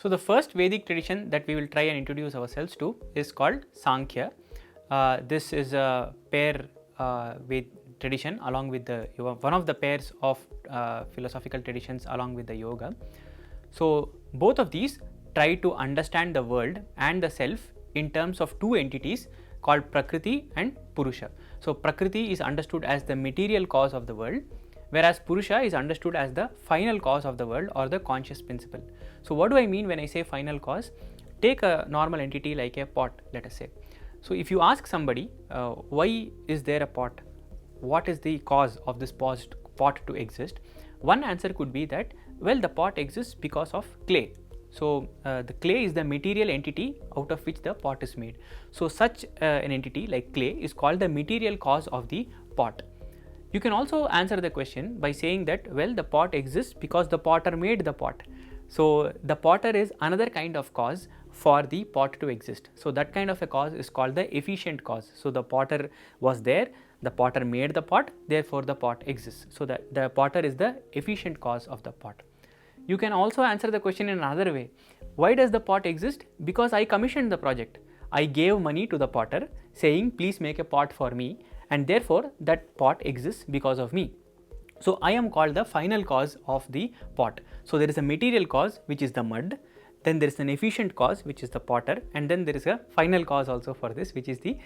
So the first Vedic tradition that we will try and introduce ourselves to is called Sāṅkhya. This is a pair with tradition along with the one of the pairs of philosophical traditions along with the yoga. So both of these try to understand the world and the self in terms of two entities called Prakriti and Purusha. So Prakriti is understood as the material cause of the world, whereas Purusha is understood as the final cause of the world or the conscious principle. So what do I mean when I say final cause? Take a normal entity like a pot, let us say. So if you ask somebody, why is there a pot? What is the cause of this pot to exist? One answer could be that, well, the pot exists because of clay. So the clay is the material entity out of which the pot is made. So such an entity like clay is called the material cause of the pot. You can also answer the question by saying that, well, the pot exists because the potter made the pot. So the potter is another kind of cause for the pot to exist. So that kind of a cause is called the efficient cause. So the potter was there, the potter made the pot, therefore the pot exists. So the potter is the efficient cause of the pot. You can also answer the question in another way. Why does the pot exist? Because I commissioned the project. I gave money to the potter saying, please make a pot for me, and therefore that pot exists because of me. So I am called the final cause of the pot. So there is a material cause, which is the mud, then there is an efficient cause, which is the potter, and then there is a final cause also for this, which is the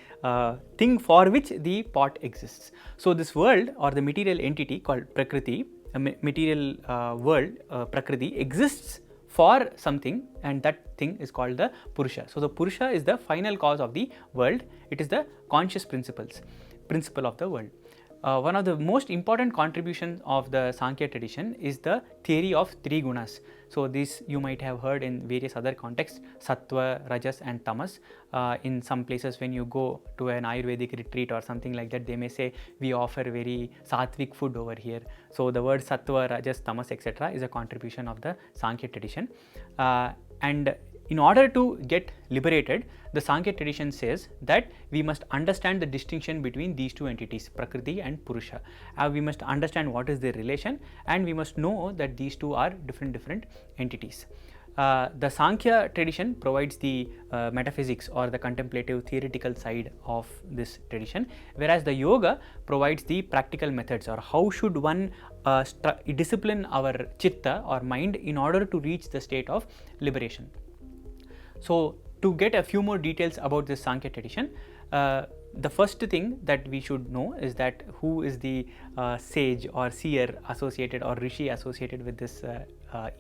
thing for which the pot exists. So this world or the material entity called Prakriti, material world, Prakriti, exists for something, and that thing is called the Purusha. So the Purusha is the final cause of the world. It is the conscious principle of the world. One of the most important contributions of the Sāṅkhya tradition is the theory of three gunas. So this you might have heard in various other contexts: Sattva, Rajas and Tamas. In some places when you go to an Ayurvedic retreat or something like that, they may say, we offer very sattvic food over here. So the word Sattva, Rajas, Tamas, etc. is a contribution of the Sāṅkhya tradition. And in order to get liberated, the Sāṅkhya tradition says that we must understand the distinction between these two entities, Prakriti and Purusha. We must understand what is their relation, and we must know that these two are different entities. The Sāṅkhya tradition provides the metaphysics or the contemplative theoretical side of this tradition, whereas the yoga provides the practical methods, or how should one discipline our chitta or mind in order to reach the state of liberation. So to get a few more details about this Sāṅkhya tradition, the first thing that we should know is that who is the sage or seer associated or rishi associated with this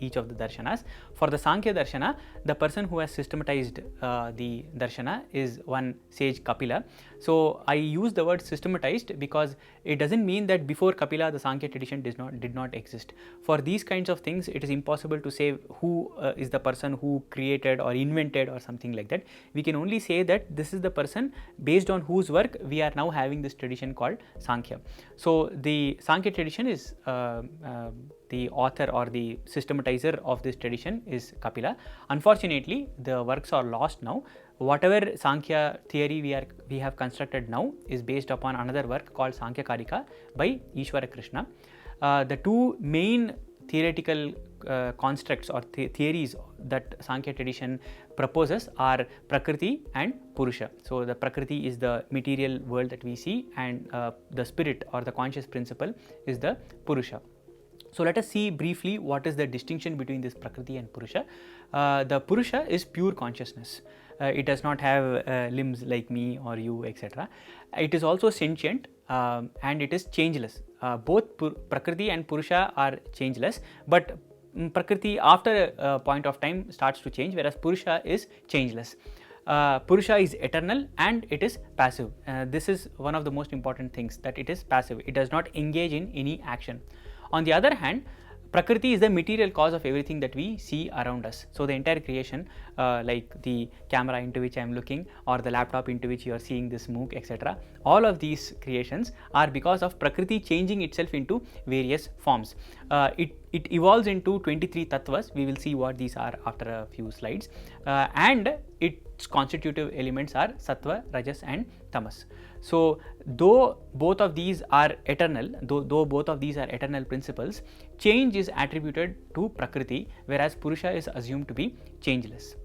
each of the darshanas. For the Sāṅkhya darshana, the person who has systematized the darshana is one sage Kapila. So I use the word systematized because it doesn't mean that before Kapila the Sāṅkhya tradition did not exist. For these kinds of things, it is impossible to say who is the person who created or invented or something like that. We can only say that this is the person based on whose work we are now having this tradition called Sāṅkhya. So the Sāṅkhya tradition is the author or the systematizer of this tradition is Kapila. Unfortunately, the works are lost now. Whatever Sāṅkhya theory we have constructed now is based upon another work called Sāṅkhya Karika by Ishwara Krishna. The two main theoretical constructs or theories that Sāṅkhya tradition proposes are Prakriti and Purusha. So the Prakriti is the material world that we see, and the spirit or the conscious principle is the Purusha. So let us see briefly what is the distinction between this Prakriti and Purusha. The Purusha is pure consciousness. It does not have limbs like me or you, etc. It is also sentient and it is changeless. Both Prakriti and Purusha are changeless, but Prakriti after a point of time starts to change, whereas Purusha is changeless. Purusha is eternal and it is passive. This is one of the most important things, that it is passive. It does not engage in any action. On the other hand, Prakriti is the material cause of everything that we see around us. So the entire creation, like the camera into which I am looking, or the laptop into which you are seeing this MOOC, etc., all of these creations are because of Prakriti changing itself into various forms. It evolves into 23 tattvas. We will see what these are after a few slides, and its constitutive elements are Sattva, Rajas and Tamas. So though both of these are eternal, though both of these are eternal principles, change is attributed to Prakriti, whereas Purusha is assumed to be changeless.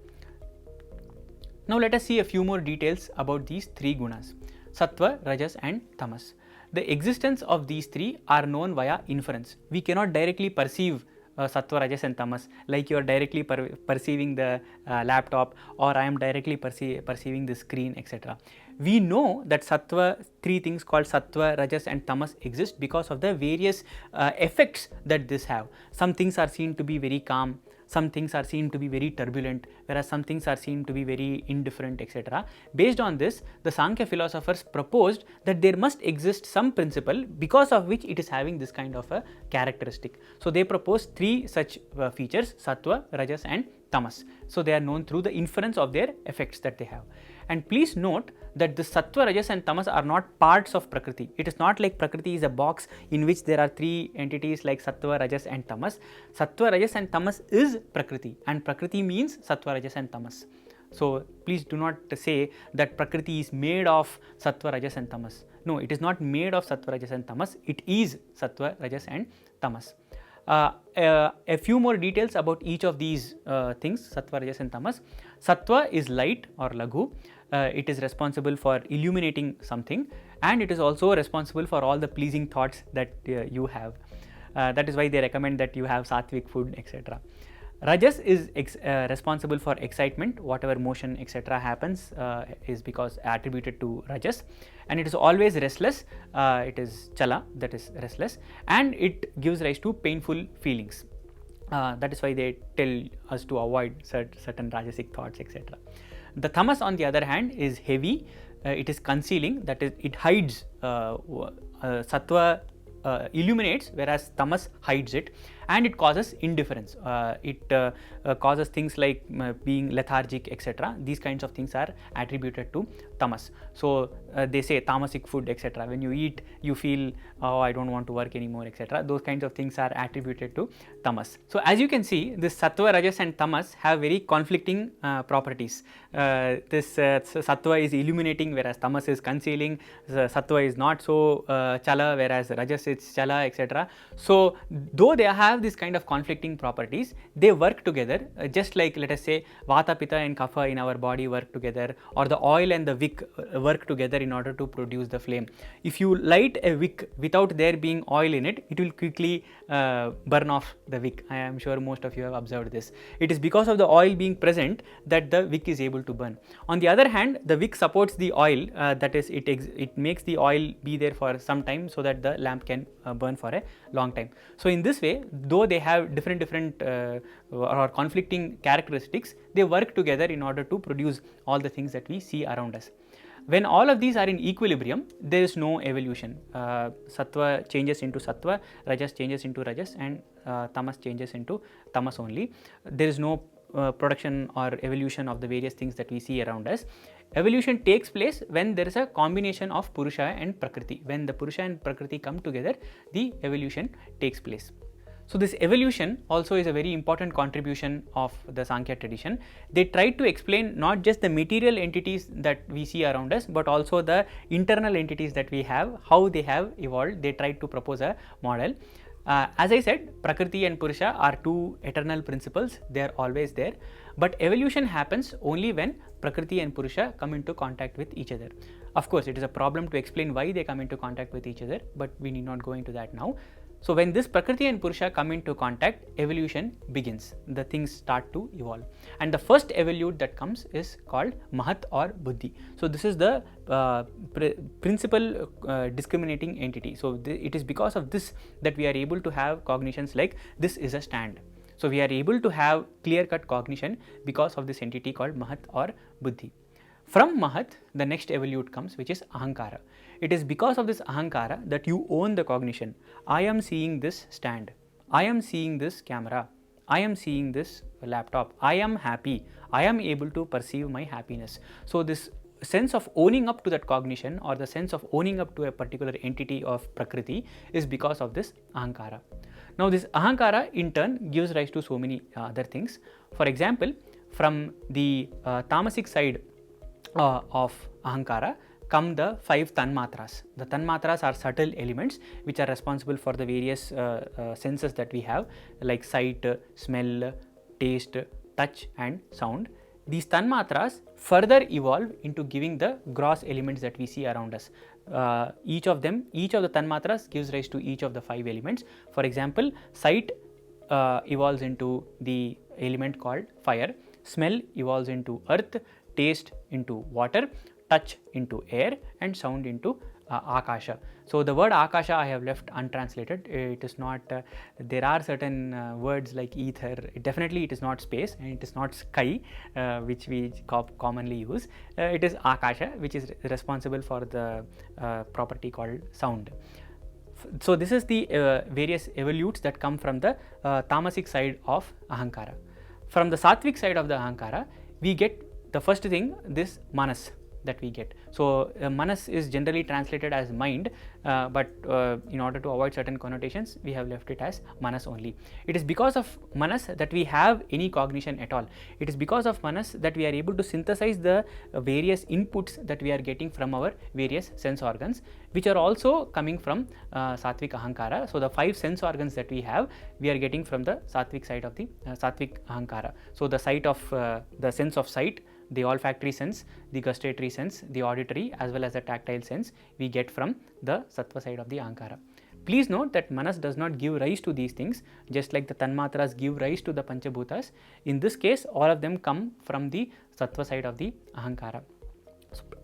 Now let us see a few more details about these three gunas: Sattva, Rajas and Tamas. The existence of these three are known via inference. We cannot directly perceive Sattva, Rajas and Tamas like you are directly perceiving the laptop, or I am directly perceiving the screen, etc. We know that Sattva, three things called Sattva, Rajas and Tamas exist because of the various effects that this have. Some things are seen to be very calm, some things are seen to be very turbulent, whereas some things are seen to be very indifferent, etc. Based on this, the Sāṅkhya philosophers proposed that there must exist some principle because of which it is having this kind of a characteristic. So they proposed three such features: Sattva, Rajas and Tamas. So they are known through the inference of their effects that they have. And please note that the Sattva, Rajas and Tamas are not parts of Prakriti. It is not like Prakriti is a box in which there are three entities like Sattva, Rajas and Tamas. Sattva, Rajas and Tamas is Prakriti, and Prakriti means Sattva, Rajas and Tamas. So please do not say that Prakriti is made of Sattva, Rajas and Tamas. No, it is not made of Sattva, Rajas and Tamas. It is Sattva, Rajas and Tamas. A few more details about each of these things: Sattva, Rajas and Tamas. Sattva is light or Laghu. It is responsible for illuminating something, and it is also responsible for all the pleasing thoughts that you have. That is why they recommend that you have sattvic food, etc. Rajas is responsible for excitement. Whatever motion, etc. happens is because attributed to Rajas, and it is always restless. It is chala, that is restless, and it gives rise to painful feelings. That is why they tell us to avoid certain Rajasic thoughts, etc. The Tamas, on the other hand, is heavy. It is concealing, that is, it hides. Sattva illuminates, whereas Tamas hides it, and it causes indifference. It causes things like being lethargic, etc. These kinds of things are attributed to Tamas. So they say tamasic food, etc. When you eat, you feel, oh, I don't want to work anymore, etc. Those kinds of things are attributed to Tamas. So as you can see, this Sattva, Rajas and Tamas have very conflicting properties. This Sattva is illuminating, whereas Tamas is concealing. Sattva is not so chala, whereas Rajas is chala, etc. So though they have this kind of conflicting properties, they work together, just like, let us say, Vata, Pitta and Kapha in our body work together, or the oil and the wick work together in order to produce the flame. If you light a wick without there being oil in it, it will quickly burn off the wick. I am sure most of you have observed this. It is because of the oil being present that the wick is able to burn. On the other hand, the wick supports the oil, that is, it makes the oil be there for some time so that the lamp can burn for a long time. So in this way, though they have different or conflicting characteristics, they work together in order to produce all the things that we see around us. When all of these are in equilibrium, there is no evolution. Sattva changes into Sattva, Rajas changes into Rajas, and Tamas changes into Tamas only. There is no production or evolution of the various things that we see around us. Evolution takes place when there is a combination of Purusha and Prakriti. When the Purusha and Prakriti come together, the evolution takes place. So this evolution also is a very important contribution of the Sāṅkhya tradition. They tried to explain not just the material entities that we see around us, but also the internal entities that we have, how they have evolved. They tried to propose a model. As I said, Prakriti and Purusha are two eternal principles. They are always there. But evolution happens only when Prakriti and Purusha come into contact with each other. Of course, it is a problem to explain why they come into contact with each other, but we need not go into that now. So when this Prakriti and Purusha come into contact, evolution begins. The things start to evolve. And the first evolute that comes is called Mahat or Buddhi. So this is the principal discriminating entity. So it is because of this that we are able to have cognitions like this is a stand. So we are able to have clear-cut cognition because of this entity called Mahat or Buddhi. From Mahat, the next evolute comes, which is Ahankara. It is because of this Ahankara that you own the cognition. I am seeing this stand. I am seeing this camera. I am seeing this laptop. I am happy. I am able to perceive my happiness. So this sense of owning up to that cognition, or the sense of owning up to a particular entity of Prakriti, is because of this Ahankara. Now this Ahankara in turn gives rise to so many other things. For example, from the tamasic side of Ahankara, come the 5 tanmatras. The tanmatras are subtle elements which are responsible for the various senses that we have, like sight, smell, taste, touch and sound. These tanmatras further evolve into giving the gross elements that we see around us. Each of the tanmatras gives rise to each of the 5 elements. For example, sight evolves into the element called fire, smell evolves into earth, taste into water, touch into air and sound into akasha. So the word akasha I have left untranslated. It is not, there are certain words like ether. Definitely it is not space and it is not sky, which we commonly use. It is akasha, which is responsible for the property called sound. So this is the various evolutes that come from the tamasic side of ahankara. From the sattvic side of the ahankara, we get the first thing, this manas that we get. So manas is generally translated as mind, but in order to avoid certain connotations, we have left it as manas only. It is because of manas that we have any cognition at all. It is because of manas that we are able to synthesize the various inputs that we are getting from our various sense organs, which are also coming from sattvic ahankara. So the 5 sense organs that we have, we are getting from the sattvic side of the sattvic ahankara. So the sight of the sense of sight, the olfactory sense, the gustatory sense, the auditory as well as the tactile sense, we get from the sattva side of the ahankara. Please note that manas does not give rise to these things, just like the tanmatras give rise to the panchabhutas. In this case, all of them come from the sattva side of the ahankara.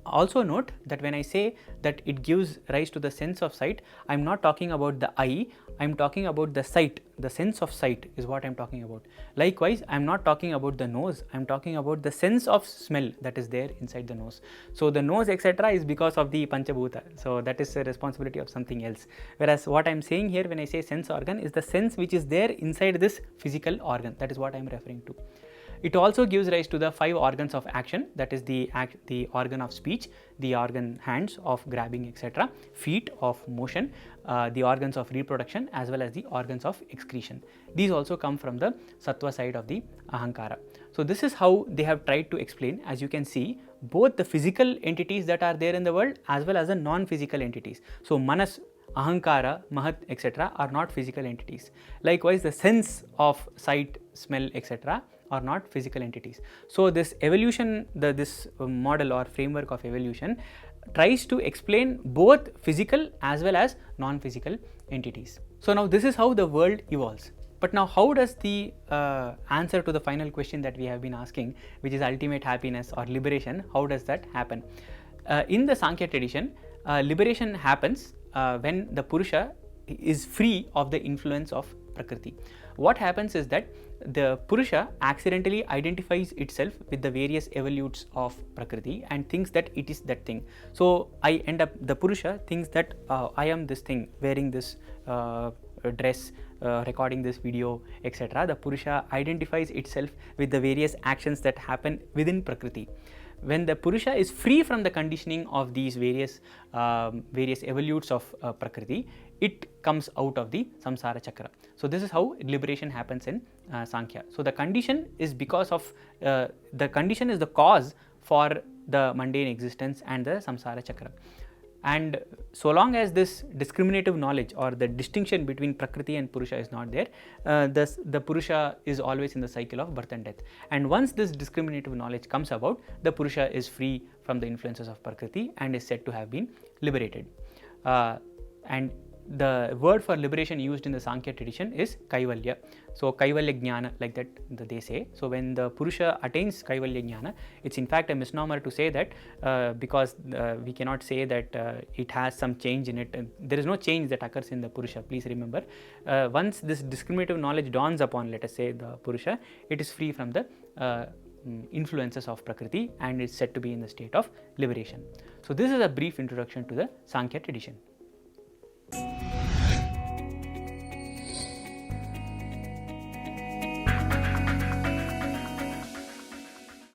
Also note that when I say that it gives rise to the sense of sight, I am not talking about the eye, I am talking about the sight, the sense of sight is what I am talking about. Likewise, I am not talking about the nose, I am talking about the sense of smell that is there inside the nose. So the nose etc. is because of the panchabhuta, so that is a responsibility of something else. Whereas what I am saying here when I say sense organ is the sense which is there inside this physical organ, that is what I am referring to. It also gives rise to the 5 organs of action, that is the organ of speech, the organ hands of grabbing etc., feet of motion, the organs of reproduction as well as the organs of excretion. These also come from the sattva side of the ahankara. So this is how they have tried to explain, as you can see, both the physical entities that are there in the world as well as the non-physical entities. So manas, ahankara, mahat etc. are not physical entities. Likewise, the sense of sight, smell etc. are not physical entities. So this evolution, this model or framework of evolution tries to explain both physical as well as non-physical entities. So now this is how the world evolves. But now how does the answer to the final question that we have been asking, which is ultimate happiness or liberation, how does that happen? In the Sāṅkhya tradition, liberation happens when the Purusha is free of the influence of Prakriti. What happens is that the Purusha accidentally identifies itself with the various evolutes of Prakriti and thinks that it is that thing. So the Purusha thinks that I am this thing, wearing this dress, recording this video etc. The Purusha identifies itself with the various actions that happen within Prakriti. When the Purusha is free from the conditioning of these various evolutes of Prakriti, it comes out of the samsara chakra. So this is how liberation happens in Sāṅkhya. So the condition is because of, the condition is the cause for the mundane existence and the samsara chakra. And so long as this discriminative knowledge or the distinction between Prakriti and Purusha is not there, the Purusha is always in the cycle of birth and death. And once this discriminative knowledge comes about, the Purusha is free from the influences of Prakriti and is said to have been liberated. And the word for liberation used in the Sāṅkhya tradition is Kaivalya. So Kaivalya Jnana, like that they say. So when the Purusha attains Kaivalya Jnana, it's in fact a misnomer to say that because we cannot say that it has some change in it. There is no change that occurs in the Purusha, please remember. Once this discriminative knowledge dawns upon, let us say, the Purusha, it is free from the influences of Prakriti and is said to be in the state of liberation. So this is a brief introduction to the Sāṅkhya tradition.